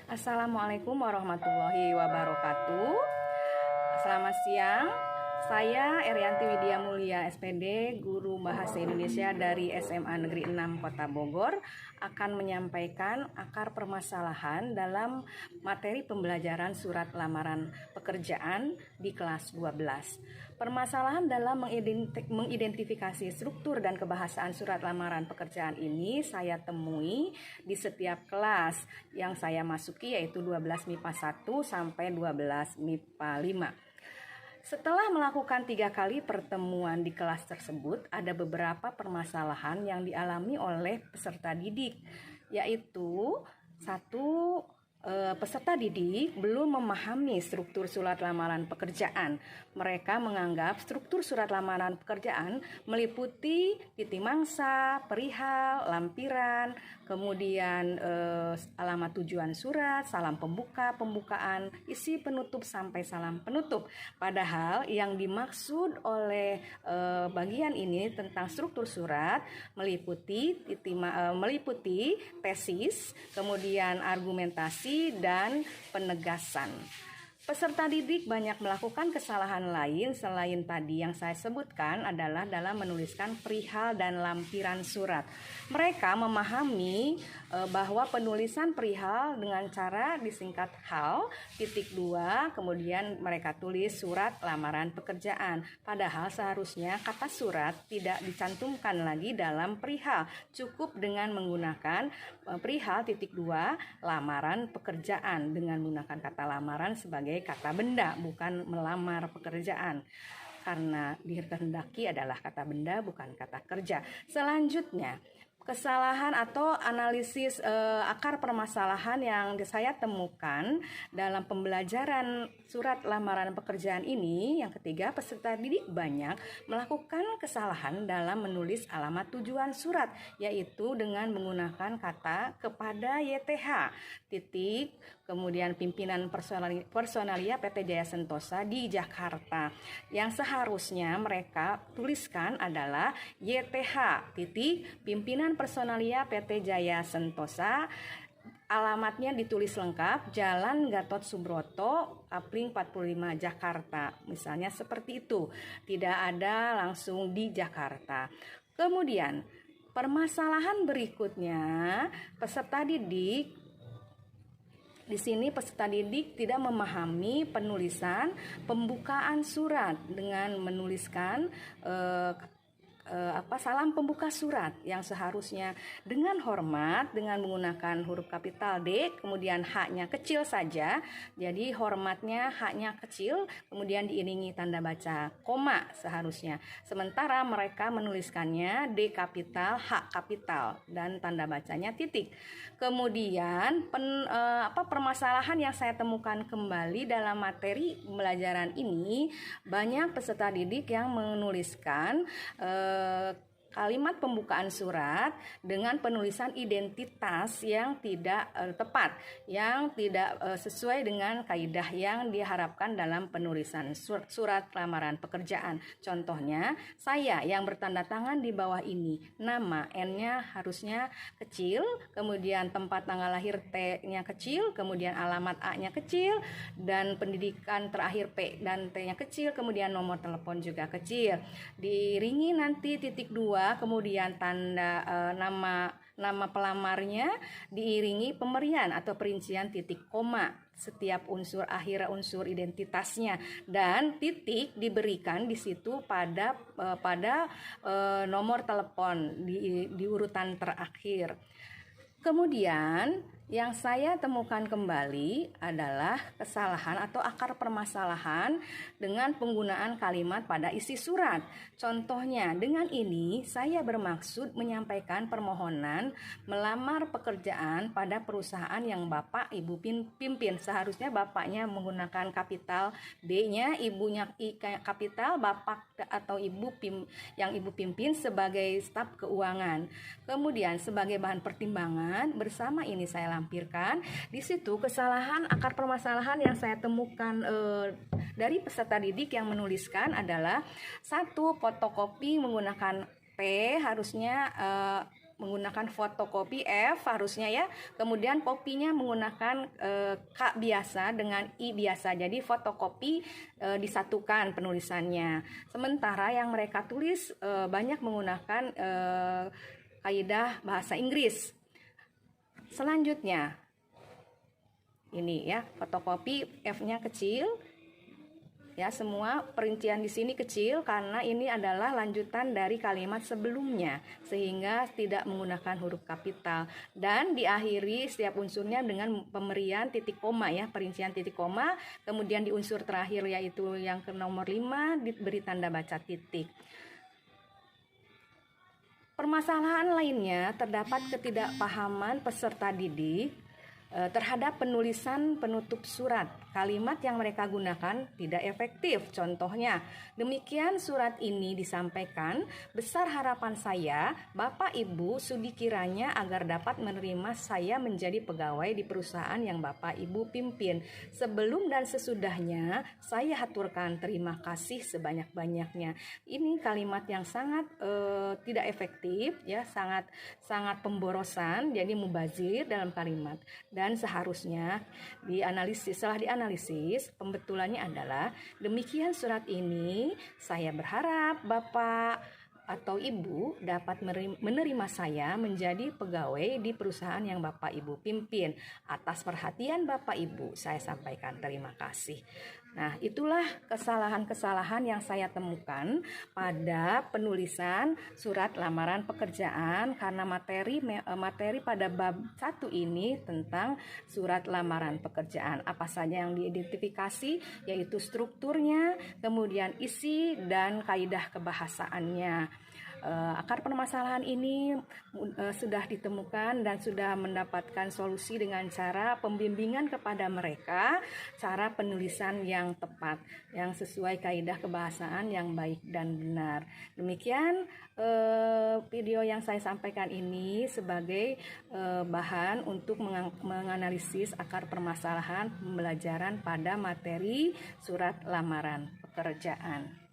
Assalamualaikum warahmatullahi wabarakatuh. Selamat siang. Saya Erianti Widya Mulia SPD, Guru Bahasa Indonesia dari SMA Negeri 6 Kota Bogor, akan menyampaikan akar permasalahan dalam materi pembelajaran surat lamaran pekerjaan di kelas 12. Permasalahan dalam mengidentifikasi struktur dan kebahasaan surat lamaran pekerjaan ini saya temui di setiap kelas yang saya masuki, yaitu 12 MIPA 1 sampai 12 MIPA 5. Setelah melakukan 3 kali pertemuan di kelas tersebut, ada beberapa permasalahan yang dialami oleh peserta didik, yaitu satu, peserta didik belum memahami struktur surat lamaran pekerjaan. Mereka menganggap struktur surat lamaran pekerjaan meliputi titik mangsa, perihal, lampiran, kemudian alamat tujuan surat, salam pembuka, pembukaan, isi penutup sampai salam penutup. Padahal yang dimaksud oleh bagian ini tentang struktur surat meliputi tesis, kemudian argumentasi dan penegasan. Peserta didik banyak melakukan kesalahan lain selain tadi yang saya sebutkan adalah dalam menuliskan perihal dan lampiran surat. Mereka memahami bahwa penulisan perihal dengan cara disingkat hal, titik 2, kemudian mereka tulis surat lamaran pekerjaan. Padahal seharusnya kata surat tidak dicantumkan lagi dalam perihal. Cukup dengan menggunakan perihal titik 2 lamaran pekerjaan dengan menggunakan kata lamaran sebagai kata benda, bukan melamar pekerjaan, karena dikehendaki adalah kata benda bukan kata kerja. Selanjutnya, kesalahan atau analisis akar permasalahan yang saya temukan dalam pembelajaran surat lamaran pekerjaan ini, yang ketiga, peserta didik banyak melakukan kesalahan dalam menulis alamat tujuan surat, yaitu dengan menggunakan kata kepada YTH, titik, kemudian pimpinan personalia PT Jaya Sentosa di Jakarta. Yang seharusnya mereka tuliskan adalah YTH, titik, pimpinan personalia PT Jaya Sentosa, alamatnya ditulis lengkap, Jalan Gatot Subroto, Kapling 45, Jakarta. Misalnya seperti itu, tidak ada langsung di Jakarta. Kemudian, permasalahan berikutnya, peserta didik di sini peserta didik tidak memahami penulisan pembukaan surat dengan menuliskan salam pembuka surat yang seharusnya dengan hormat dengan menggunakan huruf kapital D, kemudian H-nya kecil saja. Jadi hormatnya H-nya kecil, kemudian diiringi tanda baca koma seharusnya. Sementara mereka menuliskannya D kapital, H kapital dan tanda bacanya titik. Kemudian permasalahan yang saya temukan kembali dalam materi pembelajaran ini, banyak peserta didik yang menuliskan kalimat pembukaan surat dengan penulisan identitas yang tidak tepat, yang tidak sesuai dengan kaidah yang diharapkan dalam penulisan surat lamaran pekerjaan. Contohnya, saya yang bertanda tangan di bawah ini, nama N-nya harusnya kecil, kemudian tempat tanggal lahir T-nya kecil, kemudian alamat A-nya kecil, dan pendidikan terakhir P dan T-nya kecil, kemudian nomor telepon juga kecil. Diiringi nanti titik 2, kemudian tanda nama pelamarnya diiringi pemberian atau perincian titik koma setiap unsur akhir unsur identitasnya, dan titik diberikan di situ pada nomor telepon di urutan terakhir. Kemudian yang saya temukan kembali adalah kesalahan atau akar permasalahan dengan penggunaan kalimat pada isi surat. Contohnya, dengan ini saya bermaksud menyampaikan permohonan melamar pekerjaan pada perusahaan yang Bapak Ibu pimpin. Seharusnya Bapaknya menggunakan kapital B-nya, Ibunya I kapital, Bapak atau Ibu yang Ibu pimpin sebagai staf keuangan. Kemudian sebagai bahan pertimbangan bersama ini saya lampirkan. Di situ kesalahan akar permasalahan yang saya temukan dari peserta didik yang menuliskan adalah 1, fotokopi menggunakan P harusnya menggunakan fotokopi F harusnya ya. Kemudian kopinya menggunakan K biasa dengan I biasa. Jadi fotokopi disatukan penulisannya. Sementara yang mereka tulis banyak menggunakan kaidah bahasa Inggris. Selanjutnya ini ya, fotokopi F-nya kecil. Ya, semua perincian di sini kecil karena ini adalah lanjutan dari kalimat sebelumnya sehingga tidak menggunakan huruf kapital, dan diakhiri setiap unsurnya dengan pemberian titik koma ya, perincian titik koma. Kemudian di unsur terakhir yaitu yang ke nomor 5 diberi tanda baca titik. Permasalahan lainnya terdapat ketidakpahaman peserta didik terhadap penulisan penutup surat. Kalimat yang mereka gunakan tidak efektif. Contohnya, demikian surat ini disampaikan, besar harapan saya, Bapak Ibu sudi kiranya agar dapat menerima saya menjadi pegawai di perusahaan yang Bapak Ibu pimpin. Sebelum dan sesudahnya, saya haturkan terima kasih sebanyak-banyaknya. Ini kalimat yang sangat tidak efektif, ya, sangat pemborosan, jadi mubazir dalam kalimat. Dan seharusnya setelah dianalisis, pembetulannya adalah demikian surat ini saya berharap Bapak atau Ibu dapat menerima saya menjadi pegawai di perusahaan yang Bapak Ibu pimpin. Atas perhatian Bapak Ibu saya sampaikan terima kasih. Nah, itulah kesalahan-kesalahan yang saya temukan pada penulisan surat lamaran pekerjaan karena materi pada bab 1 ini tentang surat lamaran pekerjaan. Apa saja yang diidentifikasi, yaitu strukturnya, kemudian isi dan kaidah kebahasaannya. Akar permasalahan ini sudah ditemukan dan sudah mendapatkan solusi dengan cara pembimbingan kepada mereka, cara penulisan yang tepat, yang sesuai kaidah kebahasaan yang baik dan benar. Demikian video yang saya sampaikan ini sebagai bahan untuk menganalisis akar permasalahan pembelajaran pada materi surat lamaran pekerjaan.